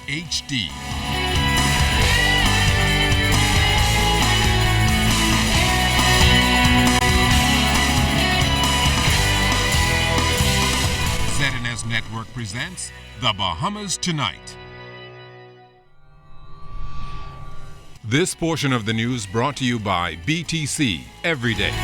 HD. ZNS Network presents The Bahamas Tonight. This portion of the news brought to you by BTC Every Day.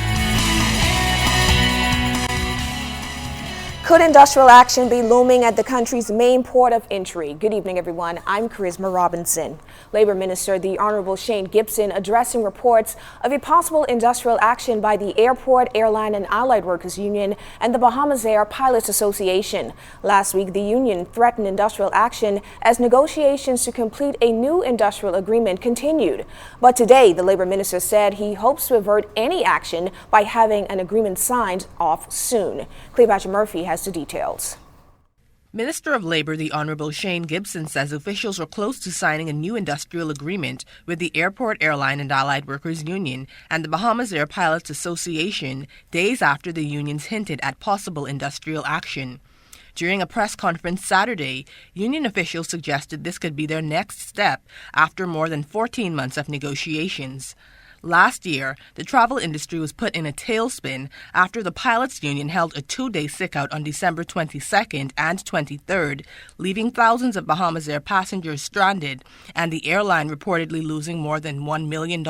Could industrial action be looming at the country's main port of entry? Good evening, everyone. I'm Charisma Robinson. Labor Minister the Honorable Shane Gibson addressing reports of a possible industrial action by the Airport, Airline and Allied Workers Union and the Bahamas Air Pilots Association. Last week, the union threatened industrial action as negotiations to complete a new industrial agreement continued. But today, the Labor Minister said he hopes to avert any action by having an agreement signed off soon. Cleopatra Murphy has the details. Minister of Labor the Honorable Shane Gibson says officials are close to signing a new industrial agreement with the Airport, Airline and Allied Workers Union and the Bahamas Air Pilots Association days after the unions hinted at possible industrial action. During a press conference Saturday, union officials suggested this could be their next step after more than 14 months of negotiations. Last year, the travel industry was put in a tailspin after the pilots' union held a two-day sickout on December 22nd and 23rd, leaving thousands of Bahamas Air passengers stranded and the airline reportedly losing more than $1 million.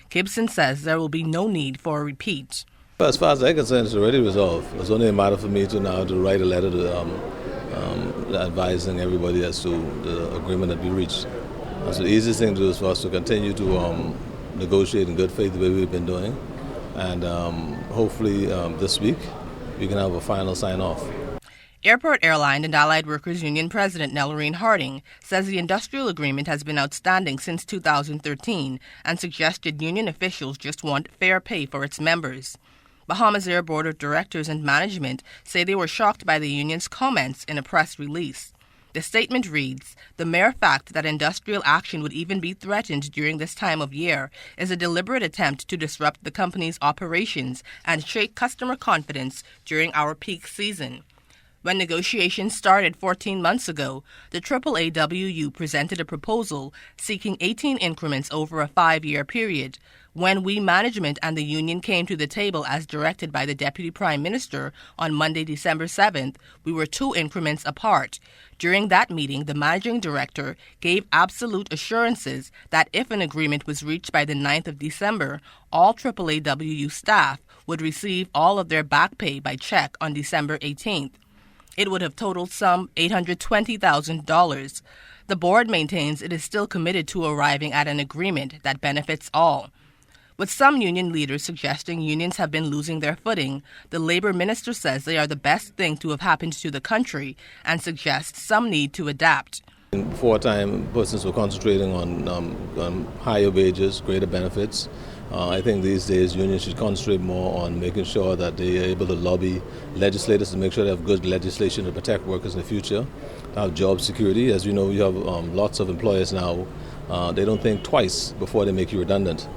Gibson says there will be no need for a repeat. As far as I'm concerned, it's already resolved. It's only a matter for me to write a letter to advising everybody as to the agreement that we reached. So the easiest thing to do is for us to continue to negotiate in good faith the way we've been doing, and hopefully this week we can have a final sign-off. Airport, Airline and Allied Workers Union President Nelorine Harding says the industrial agreement has been outstanding since 2013 and suggested union officials just want fair pay for its members. Bahamas Air Board of Directors and Management say they were shocked by the union's comments in a press release. The statement reads, "The mere fact that industrial action would even be threatened during this time of year is a deliberate attempt to disrupt the company's operations and shake customer confidence during our peak season." When negotiations started 14 months ago, the AAAWU presented a proposal seeking 18 increments over a 5-year period. When we management and the union came to the table as directed by the Deputy Prime Minister on Monday, December 7th, we were 2 increments apart. During that meeting, the managing director gave absolute assurances that if an agreement was reached by the 9th of December, all AAAWU staff would receive all of their back pay by check on December 18th. It would have totaled some $820,000. The board maintains it is still committed to arriving at an agreement that benefits all. With some union leaders suggesting unions have been losing their footing, the labor minister says they are the best thing to have happened to the country and suggests some need to adapt. Before time, persons were concentrating on higher wages, greater benefits. I think these days unions should concentrate more on making sure that they are able to lobby legislators to make sure they have good legislation to protect workers in the future, to have job security. As you know, you have lots of employers now. They don't think twice before they make you redundant.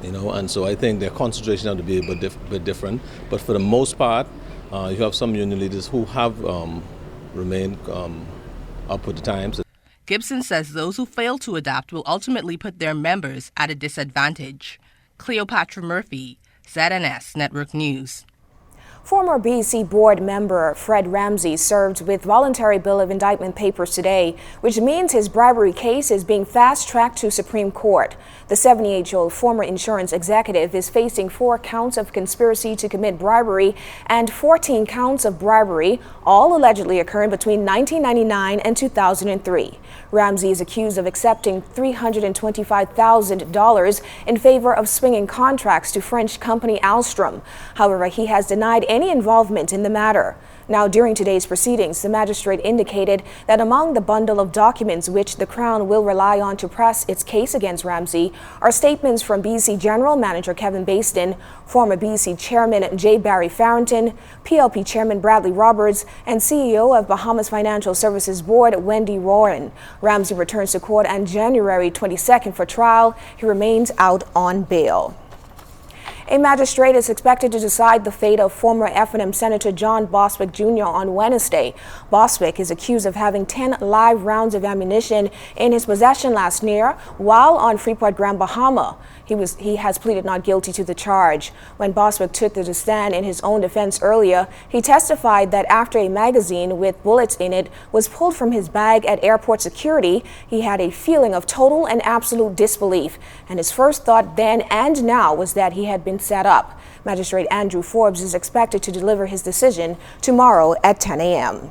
And so I think their concentration has to be a bit different. But for the most part, you have some union leaders who have remained up with the times. Gibson says those who fail to adapt will ultimately put their members at a disadvantage. Cleopatra Murphy, ZNS Network News. Former BC board member Fred Ramsey served with voluntary bill of indictment papers today, which means his bribery case is being fast-tracked to Supreme Court. The 78-year-old former insurance executive is facing 4 counts of conspiracy to commit bribery and 14 counts of bribery, all allegedly occurring between 1999 and 2003. Ramsey is accused of accepting $325,000 in favor of swinging contracts to French company Alstom. However, he has denied any involvement in the matter. Now, during today's proceedings, the magistrate indicated that among the bundle of documents which the Crown will rely on to press its case against Ramsey are statements from BC General Manager Kevin Baston, former BC Chairman J. Barry Farrington, PLP Chairman Bradley Roberts, and CEO of Bahamas Financial Services Board Wendy Warren. Ramsey returns to court on January 22nd for trial. He remains out on bail. A magistrate is expected to decide the fate of former F&M Senator John Bosco Jr. on Wednesday. Bosco is accused of having 10 live rounds of ammunition in his possession last year while on Freeport, Bahamas. He has pleaded not guilty to the charge. When Bosco took the stand in his own defense earlier, he testified that after a magazine with bullets in it was pulled from his bag at airport security, he had a feeling of total and absolute disbelief, and his first thought then and now was that he had been set up. Magistrate Andrew Forbes is expected to deliver his decision tomorrow at 10 a.m.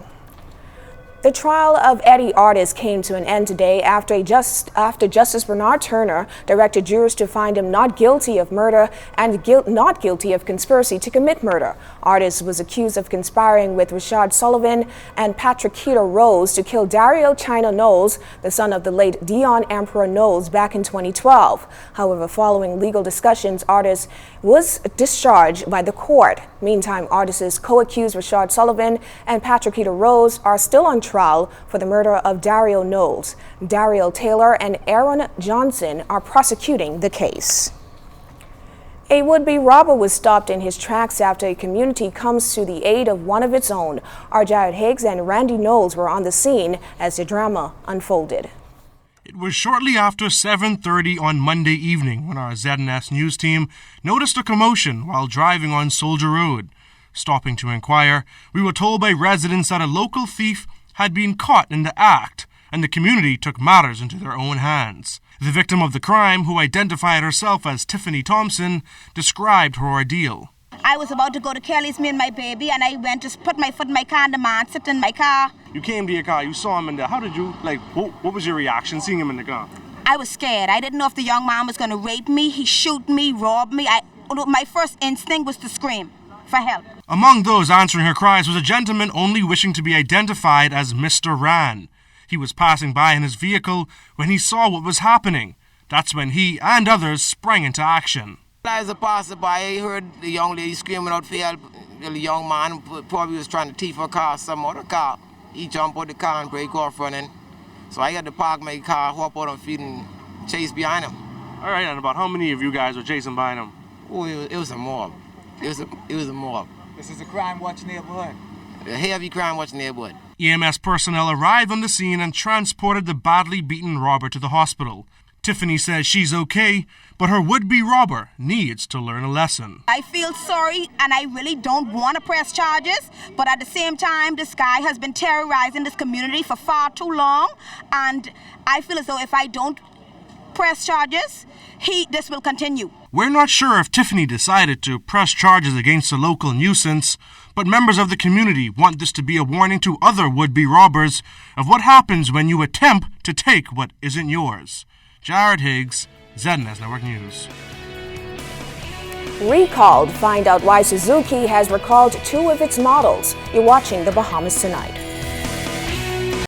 The trial of Eddie Artis came to an end today after Justice Bernard Turner directed jurors to find him not guilty of murder and not guilty of conspiracy to commit murder. Artis was accused of conspiring with Rashad Sullivan and Patrickita Rose to kill Dario China Knowles, the son of the late Dion Emperor Knowles, back in 2012. However, following legal discussions, Artis was discharged by the court. Meantime, Artis's co-accused Rashad Sullivan and Patrickita Rose are still on trial for the murder of Dario Knowles. Daryl Taylor and Aaron Johnson are prosecuting the case. A would-be robber was stopped in his tracks after a community comes to the aid of one of its own. Our Jared Higgs and Randy Knowles were on the scene as the drama unfolded. It was shortly after 7:30 on Monday evening when our ZNS news team noticed a commotion while driving on Soldier Road. Stopping to inquire, we were told by residents that a local thief had been caught in the act, and the community took matters into their own hands. The victim of the crime, who identified herself as Tiffany Thompson, described her ordeal. I was about to go to Kelly's, me and my baby, and I went to put my foot in my car, and the man sit in my car. You came to your car, you saw him in there. How did you, what was your reaction seeing him in the car? I was scared. I didn't know if the young man was going to rape me, he shoot me, rob me. My first instinct was to scream for help. Among those answering her cries was a gentleman only wishing to be identified as Mr. Ran. He was passing by in his vehicle when he saw what was happening. That's when he and others sprang into action. As a passerby, I heard the young lady screaming out for help. The young man probably was trying to thief her car, some other car. He jumped out the car and break off running. So I had to park my car, hop out on feet and chase behind him. All right, and about how many of you guys were chasing behind him? Oh, it was a mob. It was a mob. This is a crime-watch neighborhood. A heavy crime-watch neighborhood. EMS personnel arrived on the scene and transported the badly beaten robber to the hospital. Tiffany says she's okay, but her would-be robber needs to learn a lesson. I feel sorry, and I really don't want to press charges, but at the same time, this guy has been terrorizing this community for far too long, and I feel as though if I don't press charges, this will continue. We're not sure if Tiffany decided to press charges against a local nuisance, but members of the community want this to be a warning to other would-be robbers of what happens when you attempt to take what isn't yours. Jared Higgs, ZNS Network News. Recalled. Find out why Suzuki has recalled 2 of its models. You're watching the Bahamas Tonight.